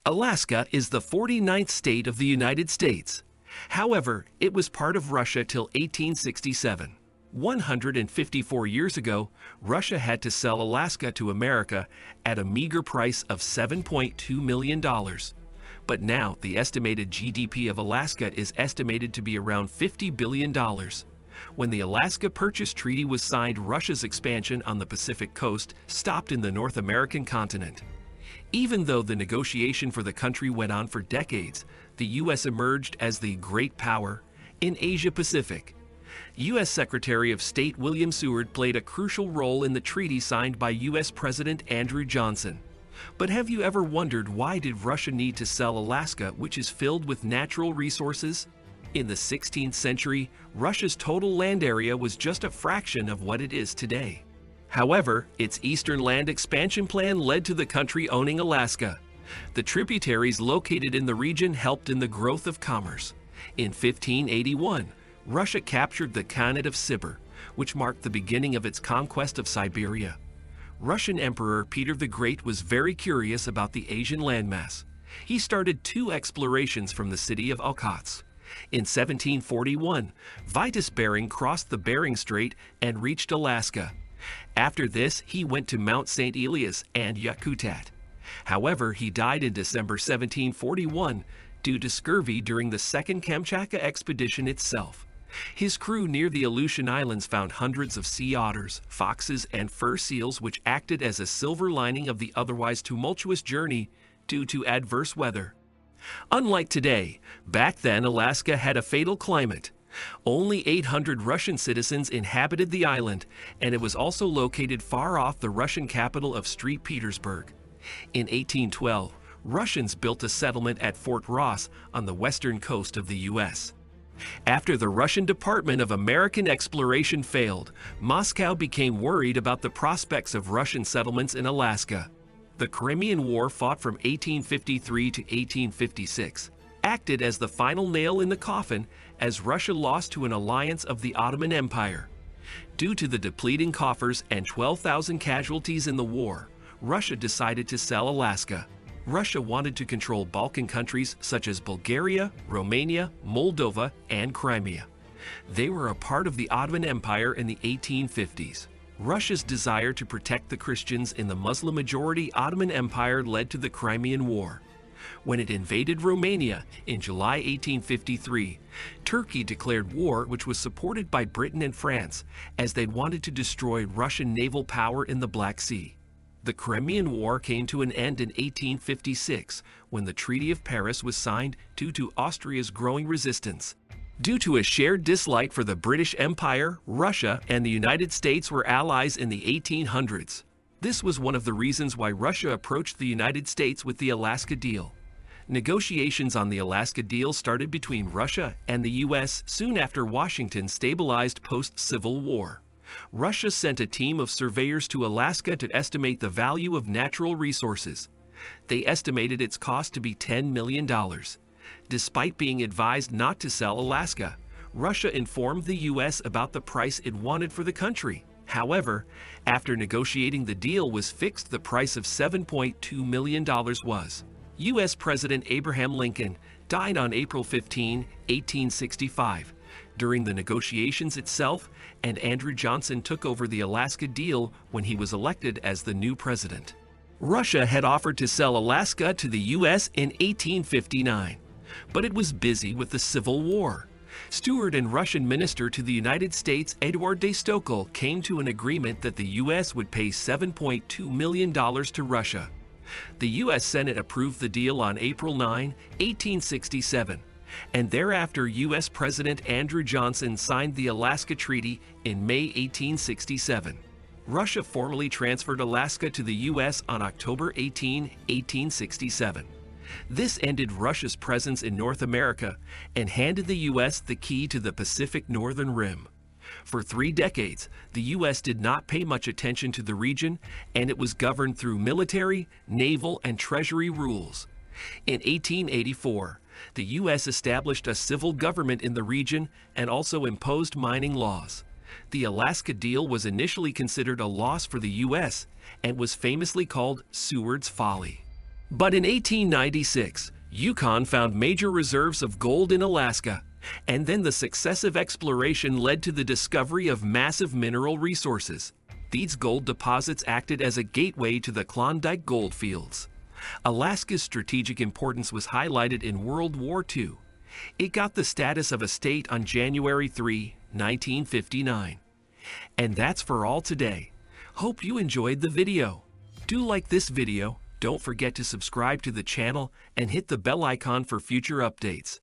Alaska is the 49th state of the United States. However, it was part of Russia till 1867. 154 years ago, Russia had to sell Alaska to America at a meager price of $7.2 million. But now, the estimated GDP of Alaska is estimated to be around $50 billion. When the Alaska Purchase Treaty was signed, Russia's expansion on the Pacific coast stopped in the North American continent. Even though the negotiation for the country went on for decades, the U.S. emerged as the great power in Asia-Pacific. U.S. Secretary of State William Seward played a crucial role in the treaty signed by U.S. President Andrew Johnson. But have you ever wondered, why did Russia need to sell Alaska, which is filled with natural resources? In the 16th century, Russia's total land area was just a fraction of what it is today. However, its eastern land expansion plan led to the country owning Alaska. The tributaries located in the region helped in the growth of commerce. In 1581, Russia captured the Khanate of Sibir, which marked the beginning of its conquest of Siberia. Russian Emperor Peter the Great was very curious about the Asian landmass. He started 2 explorations from the city of Okhotsk. In 1741, Vitus Bering crossed the Bering Strait and reached Alaska. After this, he went to Mount St. Elias and Yakutat. However, he died in December 1741 due to scurvy during the Second Kamchatka expedition itself. His crew near the Aleutian Islands found hundreds of sea otters, foxes, and fur seals, which acted as a silver lining of the otherwise tumultuous journey due to adverse weather. Unlike today, back then Alaska had a fatal climate. Only 800 Russian citizens inhabited the island, and it was also located far off the Russian capital of St. Petersburg. In 1812, Russians built a settlement at Fort Ross on the western coast of the U.S. After the Russian Department of American Exploration failed, Moscow became worried about the prospects of Russian settlements in Alaska. The Crimean War, fought from 1853 to 1856, acted as the final nail in the coffin as Russia lost to an alliance of the Ottoman Empire. Due to the depleting coffers and 12,000 casualties in the war, Russia decided to sell Alaska. Russia wanted to control Balkan countries such as Bulgaria, Romania, Moldova, and Crimea. They were a part of the Ottoman Empire in the 1850s. Russia's desire to protect the Christians in the Muslim-majority Ottoman Empire led to the Crimean War. When it invaded Romania in July 1853, Turkey declared war, which was supported by Britain and France, as they wanted to destroy Russian naval power in the Black Sea. The Crimean War came to an end in 1856 when the Treaty of Paris was signed due to Austria's growing resistance. Due to a shared dislike for the British Empire, Russia and the United States were allies in the 1800s. This was one of the reasons why Russia approached the United States with the Alaska Deal. Negotiations on the Alaska Deal started between Russia and the U.S. soon after Washington stabilized post-Civil War. Russia sent a team of surveyors to Alaska to estimate the value of natural resources. They estimated its cost to be $10 million. Despite being advised not to sell Alaska, Russia informed the U.S. about the price it wanted for the country. However, after negotiating, the deal was fixed. The price of $7.2 million was. U.S. President Abraham Lincoln died on April 15, 1865. During the negotiations itself, and Andrew Johnson took over the Alaska Deal when he was elected as the new president. Russia had offered to sell Alaska to the U.S. in 1859, but it was busy with the Civil War. Seward and Russian minister to the United States Eduard de Stokel came to an agreement that the U.S. would pay $7.2 million to Russia. The U.S. Senate approved the deal on April 9, 1867. And thereafter, U.S. President Andrew Johnson signed the Alaska Treaty in May 1867. Russia formally transferred Alaska to the U.S. on October 18, 1867. This ended Russia's presence in North America and handed the U.S. the key to the Pacific Northern Rim. For 3 decades, the U.S. did not pay much attention to the region, and it was governed through military, naval, and treasury rules. In 1884, the U.S. established a civil government in the region and also imposed mining laws. The Alaska Deal was initially considered a loss for the U.S. and was famously called Seward's Folly. But in 1896, Yukon found major reserves of gold in Alaska, and then the successive exploration led to the discovery of massive mineral resources. These gold deposits acted as a gateway to the Klondike gold fields. Alaska's strategic importance was highlighted in World War II. It got the status of a state on January 3, 1959. And that's for all today. Hope you enjoyed the video. Do like this video, don't forget to subscribe to the channel and hit the bell icon for future updates.